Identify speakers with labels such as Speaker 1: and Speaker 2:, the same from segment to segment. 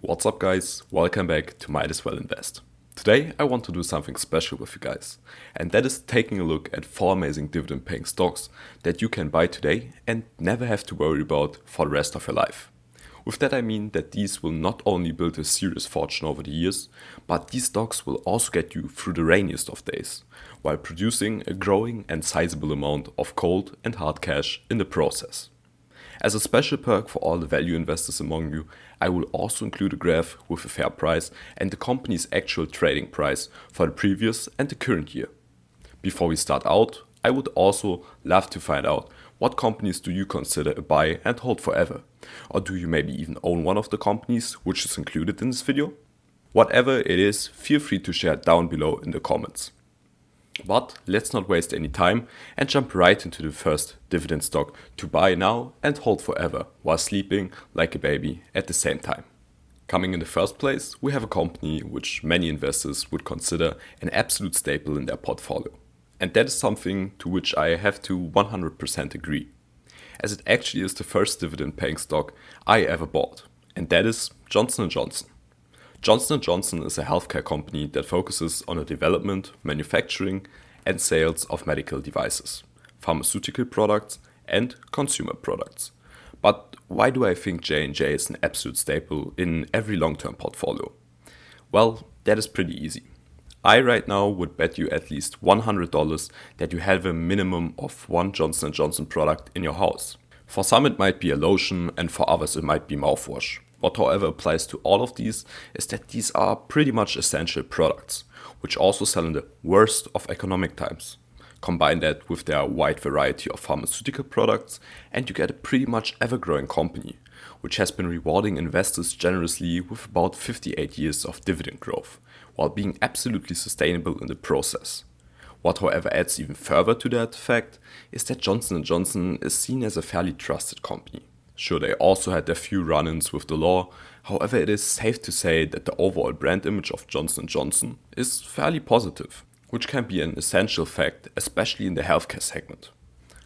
Speaker 1: What's up guys, welcome back to Might As Well Invest. Today I want to do something special with you guys, and that is taking a look at 4 amazing dividend paying stocks that you can buy today and never have to worry about for the rest of your life. With that I mean that these will not only build a serious fortune over the years, but these stocks will also get you through the rainiest of days, while producing a growing and sizable amount of cold and hard cash in the process. As a special perk for all the value investors among you, I will also include a graph with a fair price and the company's actual trading price for the previous and the current year. Before we start out, I would also love to find out what companies do you consider a buy and hold forever? Or do you maybe even own one of the companies which is included in this video? Whatever it is, feel free to share it down below in the comments. But let's not waste any time and jump right into the first dividend stock to buy now and hold forever while sleeping like a baby at the same time. Coming in the first place, we have a company which many investors would consider an absolute staple in their portfolio. And that is something to which I have to 100% agree, as it actually is the first dividend paying stock I ever bought, and that is Johnson & Johnson. Johnson & Johnson is a healthcare company that focuses on the development, manufacturing, and sales of medical devices, pharmaceutical products, and consumer products. But why do I think J&J is an absolute staple in every long-term portfolio? Well, that is pretty easy. I right now would bet you at least $100 that you have a minimum of one Johnson & Johnson product in your house. For some it might be a lotion and for others it might be mouthwash. What however applies to all of these is that these are pretty much essential products, which also sell in the worst of economic times. Combine that with their wide variety of pharmaceutical products and you get a pretty much ever-growing company, which has been rewarding investors generously with about 58 years of dividend growth, while being absolutely sustainable in the process. What however adds even further to that fact is that Johnson & Johnson is seen as a fairly trusted company. Sure, they also had their few run-ins with the law, however it is safe to say that the overall brand image of Johnson & Johnson is fairly positive, which can be an essential fact, especially in the healthcare segment.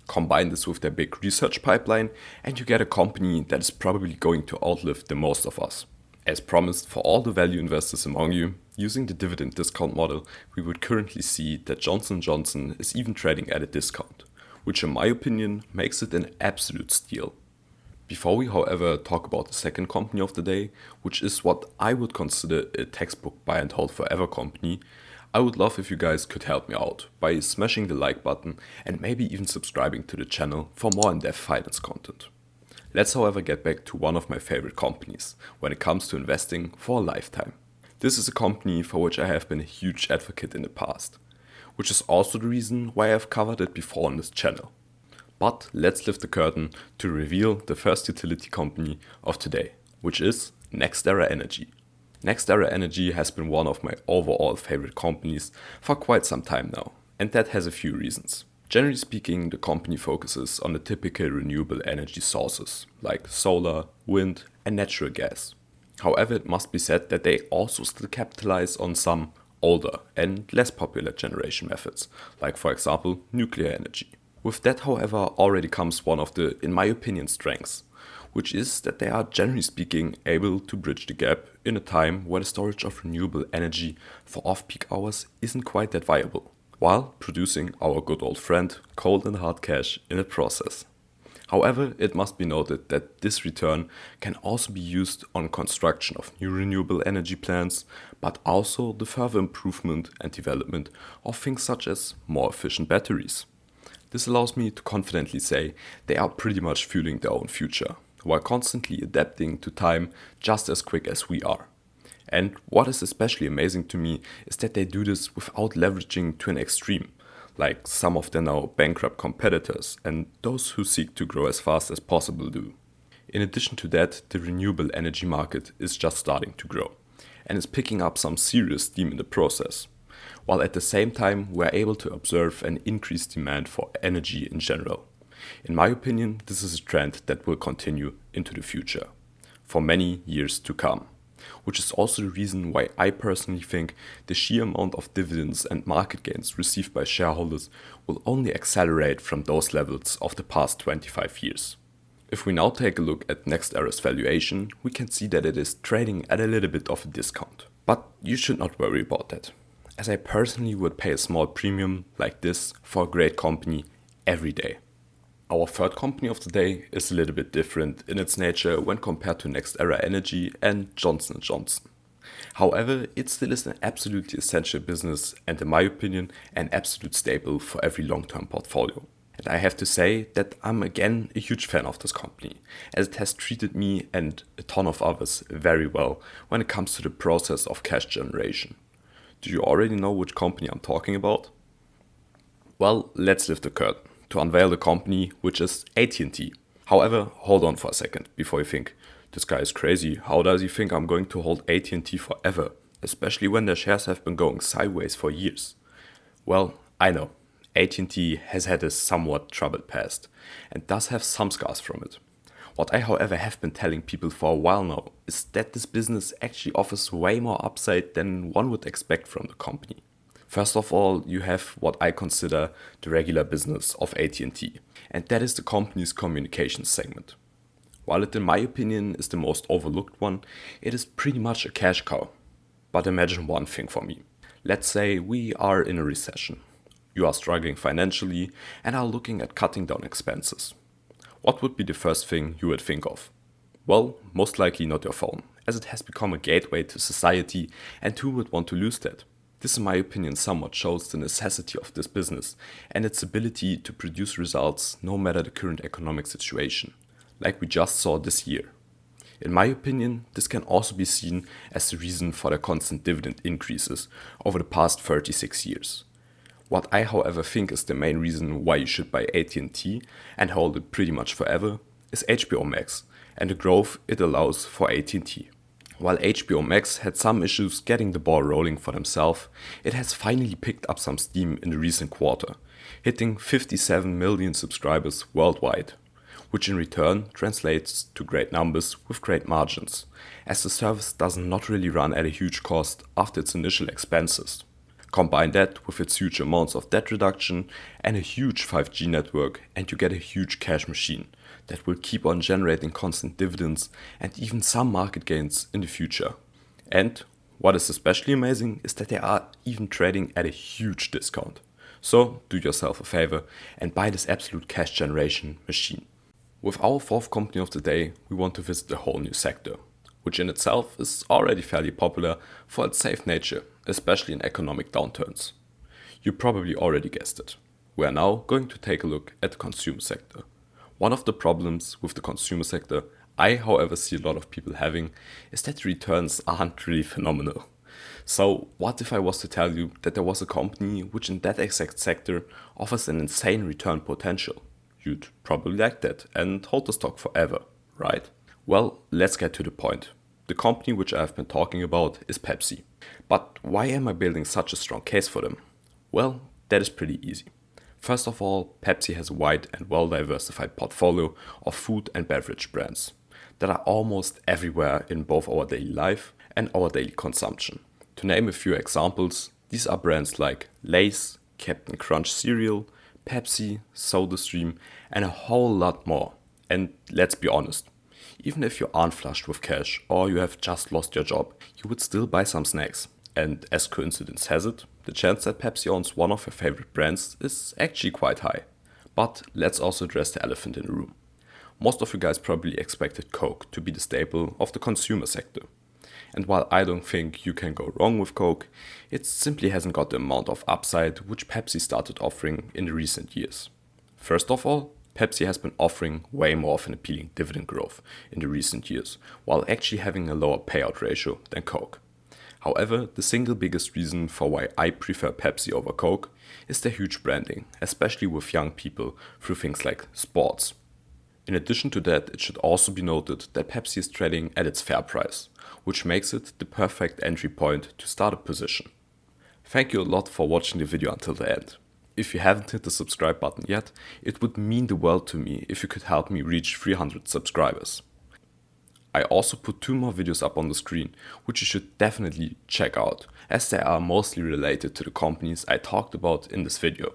Speaker 1: Combine this with their big research pipeline and you get a company that is probably going to outlive the most of us. As promised for all the value investors among you, using the dividend discount model, we would currently see that Johnson & Johnson is even trading at a discount, which in my opinion makes it an absolute steal. Before we, however, talk about the second company of the day, which is what I would consider a textbook buy and hold forever company, I would love if you guys could help me out by smashing the like button and maybe even subscribing to the channel for more in-depth finance content. Let's however get back to one of my favorite companies when it comes to investing for a lifetime. This is a company for which I have been a huge advocate in the past, which is also the reason why I have covered it before on this channel. But let's lift the curtain to reveal the first utility company of today, which is NextEra Energy. NextEra Energy has been one of my overall favorite companies for quite some time now, and that has a few reasons. Generally speaking, the company focuses on the typical renewable energy sources like solar, wind, and natural gas. However, it must be said that they also still capitalize on some older and less popular generation methods, like for example nuclear energy. With that, however, already comes one of the, in my opinion, strengths, which is that they are, generally speaking, able to bridge the gap in a time where the storage of renewable energy for off-peak hours isn't quite that viable, while producing our good old friend cold and hard cash in the process. However, it must be noted that this return can also be used on construction of new renewable energy plants, but also the further improvement and development of things such as more efficient batteries. This allows me to confidently say they are pretty much fueling their own future, while constantly adapting to time just as quick as we are. And what is especially amazing to me is that they do this without leveraging to an extreme, like some of their now bankrupt competitors and those who seek to grow as fast as possible do. In addition to that, the renewable energy market is just starting to grow, and is picking up some serious steam in the process, while at the same time we're able to observe an increased demand for energy in general. In my opinion, this is a trend that will continue into the future, for many years to come, which is also the reason why I personally think the sheer amount of dividends and market gains received by shareholders will only accelerate from those levels of the past 25 years. If we now take a look at NextEra's valuation, we can see that it is trading at a little bit of a discount. But you should not worry about that, as I personally would pay a small premium like this for a great company every day. Our third company of the day is a little bit different in its nature when compared to NextEra Energy and Johnson & Johnson. However, it still is an absolutely essential business and, in my opinion, an absolute staple for every long-term portfolio. And I have to say that I'm again a huge fan of this company, as it has treated me and a ton of others very well when it comes to the process of cash generation. Do you already know which company I'm talking about? Well, let's lift the curtain to unveil the company, which is AT&T. However, hold on for a second before you think, this guy is crazy, how does he think I'm going to hold AT&T forever, especially when their shares have been going sideways for years? Well, I know, AT&T has had a somewhat troubled past and does have some scars from it. What I, however, have been telling people for a while now is that this business actually offers way more upside than one would expect from the company. First of all, you have what I consider the regular business of AT&T, and that is the company's communications segment. While it, in my opinion, is the most overlooked one, it is pretty much a cash cow. But imagine one thing for me. Let's say we are in a recession. You are struggling financially and are looking at cutting down expenses. What would be the first thing you would think of? Well, most likely not your phone, as it has become a gateway to society, and who would want to lose that? This, in my opinion, somewhat shows the necessity of this business and its ability to produce results no matter the current economic situation, like we just saw this year. In my opinion, this can also be seen as the reason for the constant dividend increases over the past 36 years. What I, however, think is the main reason why you should buy AT&T and hold it pretty much forever is HBO Max and the growth it allows for AT&T. While HBO Max had some issues getting the ball rolling for themselves, it has finally picked up some steam in the recent quarter, hitting 57 million subscribers worldwide, which in return translates to great numbers with great margins, as the service does not really run at a huge cost after its initial expenses. Combine that with its huge amounts of debt reduction and a huge 5G network, and you get a huge cash machine that will keep on generating constant dividends and even some market gains in the future. And what is especially amazing is that they are even trading at a huge discount. So do yourself a favor and buy this absolute cash generation machine. With our fourth company of the day, we want to visit a whole new sector, which in itself is already fairly popular for its safe nature, especially in economic downturns. You probably already guessed it. We are now going to take a look at the consumer sector. One of the problems with the consumer sector I, however, see a lot of people having is that the returns aren't really phenomenal. So what if I was to tell you that there was a company which in that exact sector offers an insane return potential? You'd probably like that and hold the stock forever, right? Well, let's get to the point. The company which I have been talking about is Pepsi. But why am I building such a strong case for them? Well, that is pretty easy. First of all, Pepsi has a wide and well-diversified portfolio of food and beverage brands that are almost everywhere in both our daily life and our daily consumption. To name a few examples, these are brands like Lay's, Captain Crunch cereal, Pepsi, SodaStream, and a whole lot more. And let's be honest, even if you aren't flushed with cash or you have just lost your job, you would still buy some snacks. And as coincidence has it, the chance that Pepsi owns one of your favorite brands is actually quite high. But let's also address the elephant in the room. Most of you guys probably expected Coke to be the staple of the consumer sector. And while I don't think you can go wrong with Coke, it simply hasn't got the amount of upside which Pepsi started offering in the recent years. First of all, Pepsi has been offering way more of an appealing dividend growth in the recent years, while actually having a lower payout ratio than Coke. However, the single biggest reason for why I prefer Pepsi over Coke is their huge branding, especially with young people through things like sports. In addition to that, it should also be noted that Pepsi is trading at its fair price, which makes it the perfect entry point to start a position. Thank you a lot for watching the video until the end. If you haven't hit the subscribe button yet, it would mean the world to me if you could help me reach 300 subscribers. I also put 2 more videos up on the screen, which you should definitely check out, as they are mostly related to the companies I talked about in this video.